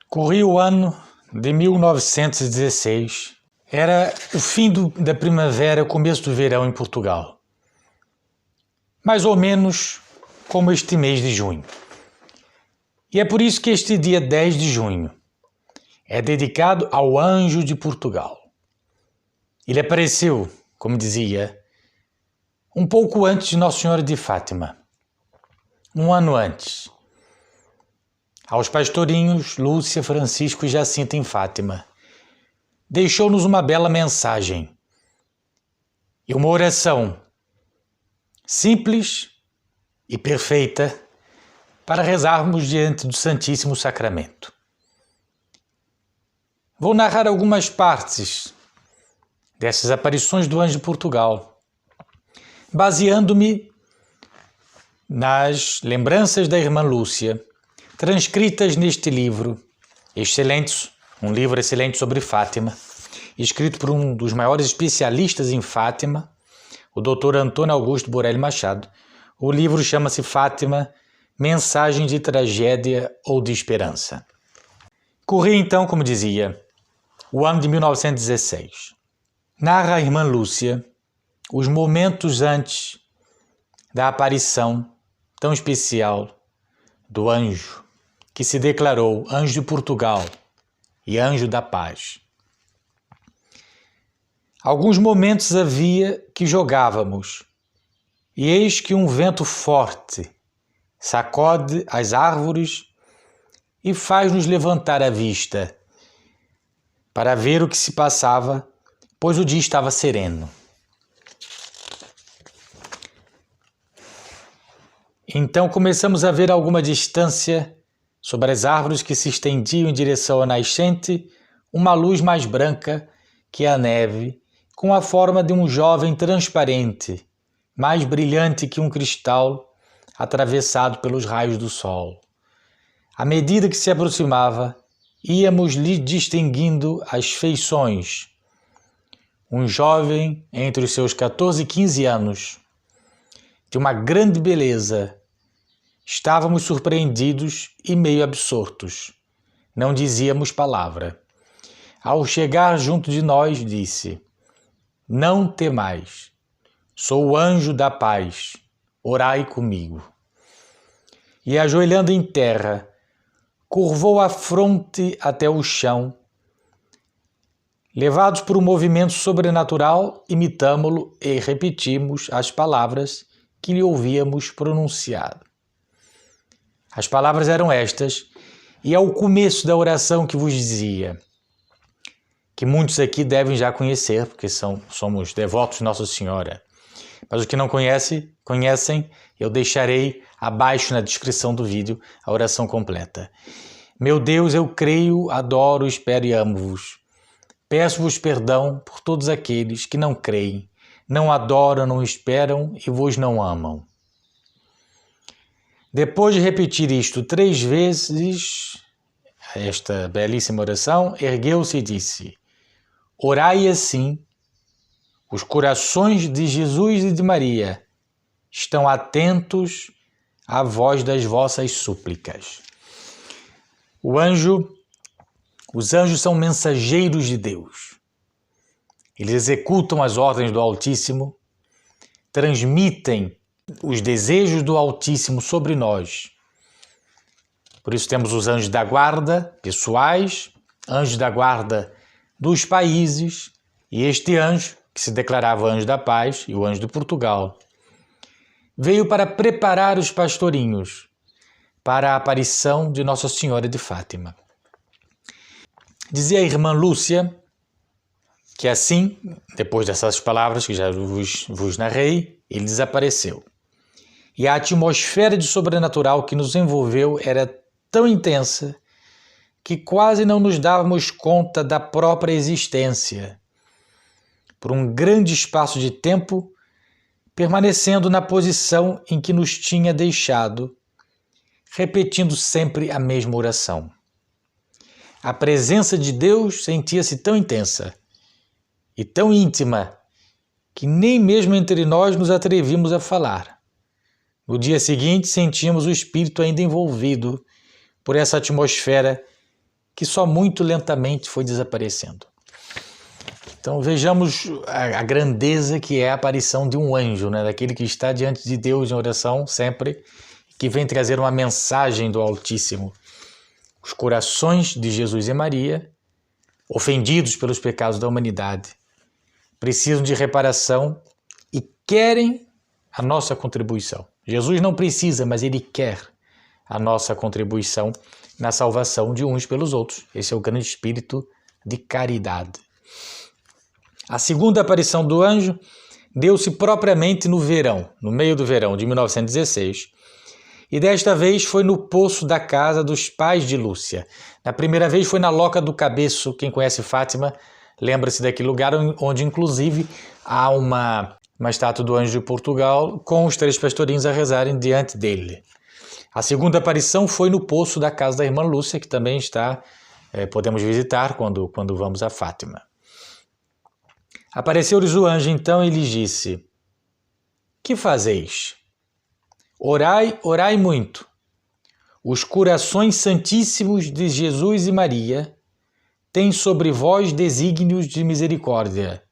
Corria o ano de 1916. Era o fim da primavera, começo do verão em Portugal. Mais ou menos como este mês de junho. E é por isso que este dia 10 de junho é dedicado ao Anjo de Portugal. Ele apareceu, como dizia, um pouco antes de Nossa Senhora de Fátima, um ano antes, aos pastorinhos Lúcia, Francisco e Jacinta em Fátima. Deixou-nos uma bela mensagem e uma oração simples e perfeita para rezarmos diante do Santíssimo Sacramento. Vou narrar algumas partes dessas aparições do Anjo de Portugal, baseando-me nas lembranças da irmã Lúcia, transcritas neste livro, um livro excelente sobre Fátima, escrito por um dos maiores especialistas em Fátima, o Dr. Antônio Augusto Borelli Machado. O livro chama-se Fátima, Mensagem de Tragédia ou de Esperança. Corria então, como dizia, o ano de 1916. Narra a irmã Lúcia os momentos antes da aparição tão especial do anjo, que se declarou Anjo de Portugal e Anjo da Paz. Alguns momentos havia que jogávamos, e eis que um vento forte sacode as árvores e faz-nos levantar a vista para ver o que se passava, pois o dia estava sereno. Então começamos a ver a alguma distância, sobre as árvores que se estendiam em direção à nascente, uma luz mais branca que a neve, com a forma de um jovem transparente, mais brilhante que um cristal atravessado pelos raios do sol. À medida que se aproximava, íamos lhe distinguindo as feições. Um jovem entre os seus 14 e 15 anos, de uma grande beleza. Estávamos surpreendidos e meio absortos. Não dizíamos palavra. Ao chegar junto de nós, disse: "Não temais. Sou o anjo da paz. Orai comigo." E ajoelhando em terra, curvou a fronte até o chão. Levados por um movimento sobrenatural, imitamo-lo e repetimos as palavras que lhe ouvíamos pronunciar. As palavras eram estas, e é o começo da oração que vos dizia, que muitos aqui devem já conhecer, porque somos devotos de Nossa Senhora. Mas os que não conhecem, eu deixarei abaixo na descrição do vídeo a oração completa. Meu Deus, eu creio, adoro, espero e amo-vos. Peço-vos perdão por todos aqueles que não creem, não adoram, não esperam e vos não amam. Depois de repetir isto 3 vezes, esta belíssima oração, ergueu-se e disse: "Orai assim, os corações de Jesus e de Maria estão atentos à voz das vossas súplicas." Os anjos são mensageiros de Deus. Eles executam as ordens do Altíssimo, transmitem os desejos do Altíssimo sobre nós. Por isso temos os anjos da guarda pessoais, anjos da guarda dos países, e este anjo, que se declarava anjo da paz, e o anjo de Portugal, veio para preparar os pastorinhos para a aparição de Nossa Senhora de Fátima. Dizia a irmã Lúcia que assim, depois dessas palavras que já vos narrei, ele desapareceu. E a atmosfera de sobrenatural que nos envolveu era tão intensa que quase não nos dávamos conta da própria existência. Por um grande espaço de tempo, permanecendo na posição em que nos tinha deixado, repetindo sempre a mesma oração. A presença de Deus sentia-se tão intensa e tão íntima que nem mesmo entre nós nos atrevimos a falar. No dia seguinte, sentíamos o espírito ainda envolvido por essa atmosfera que só muito lentamente foi desaparecendo. Então vejamos a grandeza que é a aparição de um anjo, né? Daquele que está diante de Deus em oração sempre, que vem trazer uma mensagem do Altíssimo. Os corações de Jesus e Maria, ofendidos pelos pecados da humanidade, precisam de reparação e querem a nossa contribuição. Jesus não precisa, mas ele quer a nossa contribuição na salvação de uns pelos outros. Esse é o grande espírito de caridade. A segunda aparição do anjo deu-se propriamente no verão, no meio do verão de 1916, e desta vez foi no poço da casa dos pais de Lúcia. Na primeira vez foi na Loca do Cabeço. Quem conhece Fátima lembra-se daquele lugar onde inclusive há uma estátua do anjo de Portugal com os 3 pastorinhos a rezarem diante dele. A segunda aparição foi no poço da casa da irmã Lúcia, que também está, podemos visitar quando vamos a Fátima. Apareceu-lhes o anjo então e lhes disse: que fazeis? Orai, orai muito. Os corações santíssimos de Jesus e Maria têm sobre vós desígnios de misericórdia.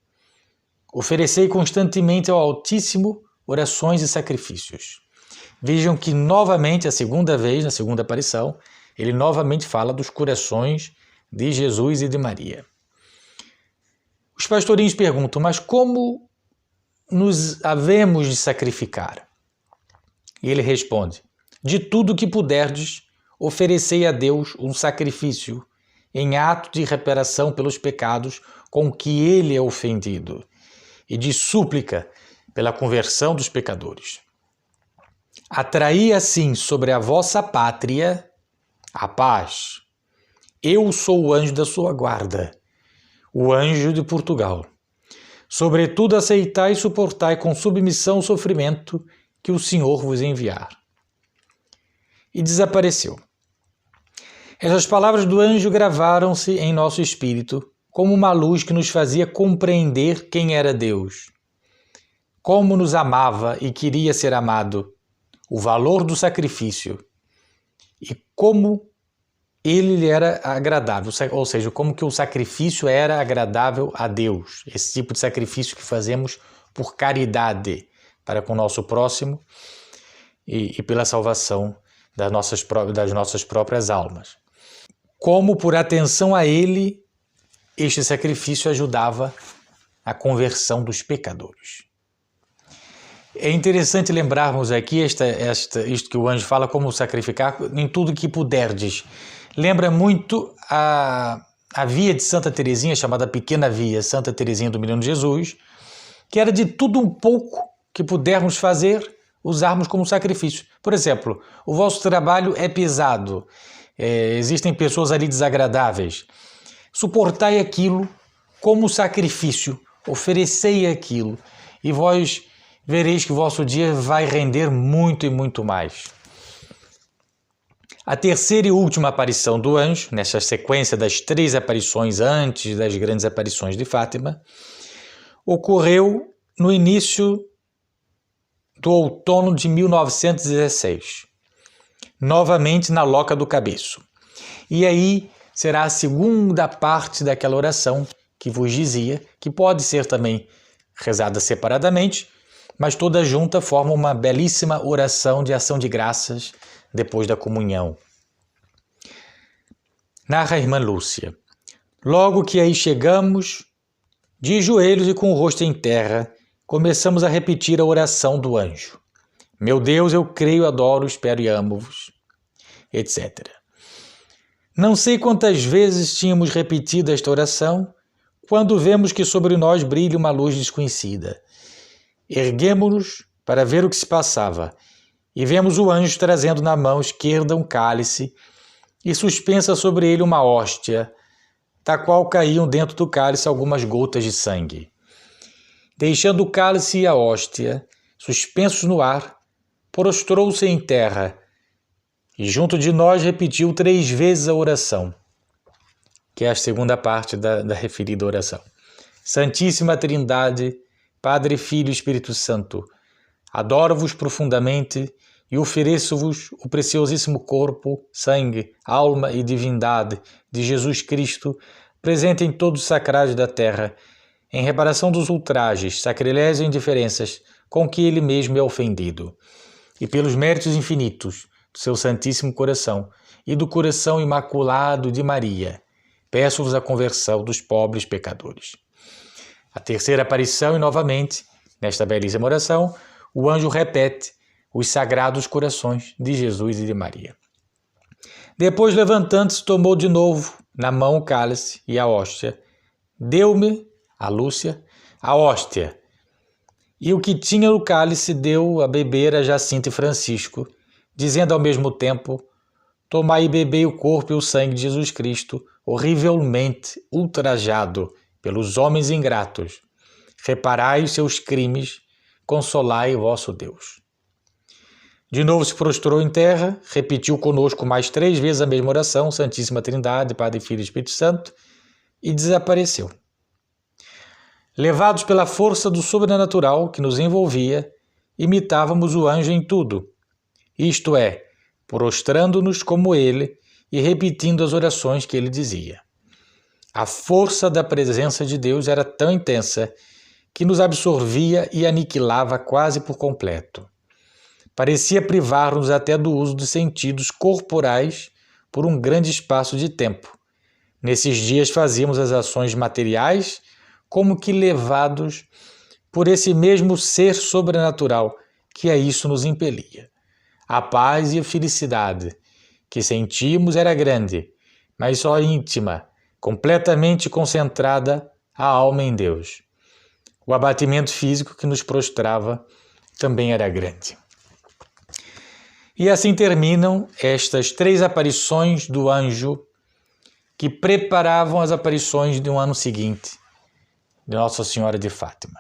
Oferecei constantemente ao Altíssimo orações e sacrifícios. Vejam que novamente, a segunda vez, na segunda aparição, ele novamente fala dos corações de Jesus e de Maria. Os pastorinhos perguntam: mas como nos havemos de sacrificar? E ele responde: de tudo que puderdes, oferecei a Deus um sacrifício em ato de reparação pelos pecados com que ele é ofendido e de súplica pela conversão dos pecadores. Atraí assim sobre a vossa pátria a paz. Eu sou o anjo da sua guarda, o anjo de Portugal. Sobretudo aceitai e suportai com submissão o sofrimento que o Senhor vos enviar. E desapareceu. Essas palavras do anjo gravaram-se em nosso espírito como uma luz que nos fazia compreender quem era Deus, como nos amava e queria ser amado, o valor do sacrifício e como ele lhe era agradável, ou seja, como que o sacrifício era agradável a Deus, esse tipo de sacrifício que fazemos por caridade para com o nosso próximo e pela salvação das nossas próprias almas. Como por atenção a ele, este sacrifício ajudava a conversão dos pecadores. É interessante lembrarmos aqui isto que o anjo fala, como sacrificar em tudo que puderdes. Lembra muito a via de Santa Teresinha, chamada Pequena Via, Santa Teresinha do Menino Jesus, que era de tudo um pouco que pudermos fazer, usarmos como sacrifício. Por exemplo, o vosso trabalho é pesado, existem pessoas ali desagradáveis. Suportai aquilo como sacrifício, oferecei aquilo, e vós vereis que o vosso dia vai render muito e muito mais. A terceira e última aparição do anjo, nessa sequência das 3 aparições antes das grandes aparições de Fátima, ocorreu no início do outono de 1916, novamente na Loca do Cabeço. E aí será a segunda parte daquela oração que vos dizia, que pode ser também rezada separadamente, mas toda junta forma uma belíssima oração de ação de graças depois da comunhão. Narra a irmã Lúcia: logo que aí chegamos, de joelhos e com o rosto em terra, começamos a repetir a oração do anjo. Meu Deus, eu creio, adoro, espero e amo-vos, etc. Não sei quantas vezes tínhamos repetido esta oração, quando vemos que sobre nós brilha uma luz desconhecida. Erguemo-nos para ver o que se passava, e vemos o anjo trazendo na mão esquerda um cálice e suspensa sobre ele uma hóstia, da qual caíam dentro do cálice algumas gotas de sangue. Deixando o cálice e a hóstia, suspensos no ar, prostrou-se em terra, e junto de nós repetiu 3 vezes a oração, que é a segunda parte da referida oração. Santíssima Trindade, Padre, Filho e Espírito Santo, adoro-vos profundamente, e ofereço-vos o preciosíssimo corpo, sangue, alma e divindade de Jesus Cristo, presente em todos os sacrários da terra, em reparação dos ultrajes, sacrilégios e indiferenças com que ele mesmo é ofendido, e pelos méritos infinitos do seu Santíssimo Coração e do coração imaculado de Maria, peço-vos a conversão dos pobres pecadores. A terceira aparição, e novamente, nesta belíssima oração, o anjo repete os sagrados corações de Jesus e de Maria. Depois, levantando-se, tomou de novo na mão o cálice e a hóstia. Deu-me, a Lúcia, a hóstia, e o que tinha no cálice deu a beber a Jacinta e Francisco, dizendo ao mesmo tempo: tomai e bebei o corpo e o sangue de Jesus Cristo, horrivelmente ultrajado pelos homens ingratos. Reparai os seus crimes, consolai o vosso Deus. De novo se prostrou em terra, repetiu conosco mais 3 vezes a mesma oração, Santíssima Trindade, Pai, Filho e Espírito Santo, e desapareceu. Levados pela força do sobrenatural que nos envolvia, imitávamos o anjo em tudo, isto é, prostrando-nos como ele e repetindo as orações que ele dizia. A força da presença de Deus era tão intensa que nos absorvia e aniquilava quase por completo. Parecia privar-nos até do uso dos sentidos corporais por um grande espaço de tempo. Nesses dias fazíamos as ações materiais como que levados por esse mesmo ser sobrenatural que a isso nos impelia. A paz e a felicidade que sentíamos era grande, mas só íntima, completamente concentrada a alma em Deus. O abatimento físico que nos prostrava também era grande. E assim terminam estas 3 aparições do anjo que preparavam as aparições de um ano seguinte de Nossa Senhora de Fátima.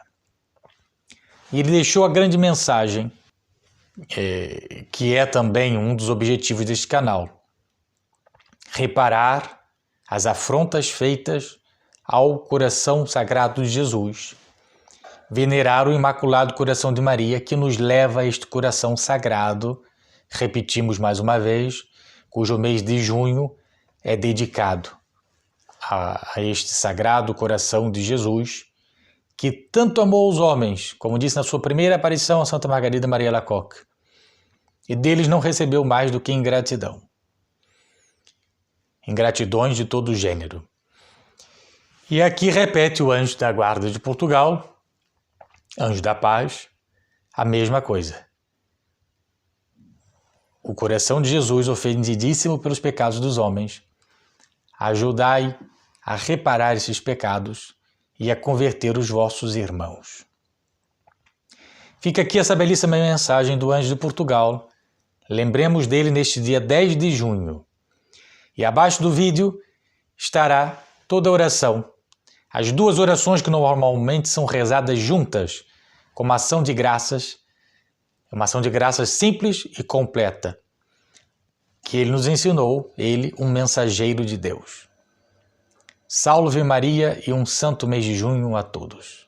E ele deixou a grande mensagem, que é também um dos objetivos deste canal: reparar as afrontas feitas ao coração sagrado de Jesus, venerar o Imaculado Coração de Maria, que nos leva a este coração sagrado, repetimos mais uma vez, cujo mês de junho é dedicado a este sagrado coração de Jesus, que tanto amou os homens, como disse na sua primeira aparição a Santa Margarida Maria Alacoque, e deles não recebeu mais do que ingratidão. Ingratidões de todo gênero. E aqui repete o anjo da guarda de Portugal, anjo da paz, a mesma coisa. O coração de Jesus, ofendidíssimo pelos pecados dos homens, ajudai a reparar esses pecados e a converter os vossos irmãos. Fica aqui essa belíssima mensagem do anjo de Portugal. Lembremos dele neste dia 10 de junho. E abaixo do vídeo estará toda a oração. As 2 orações que normalmente são rezadas juntas, como ação de graças, uma ação de graças simples e completa, que ele nos ensinou, ele, um mensageiro de Deus. Salve Maria e um santo mês de junho a todos.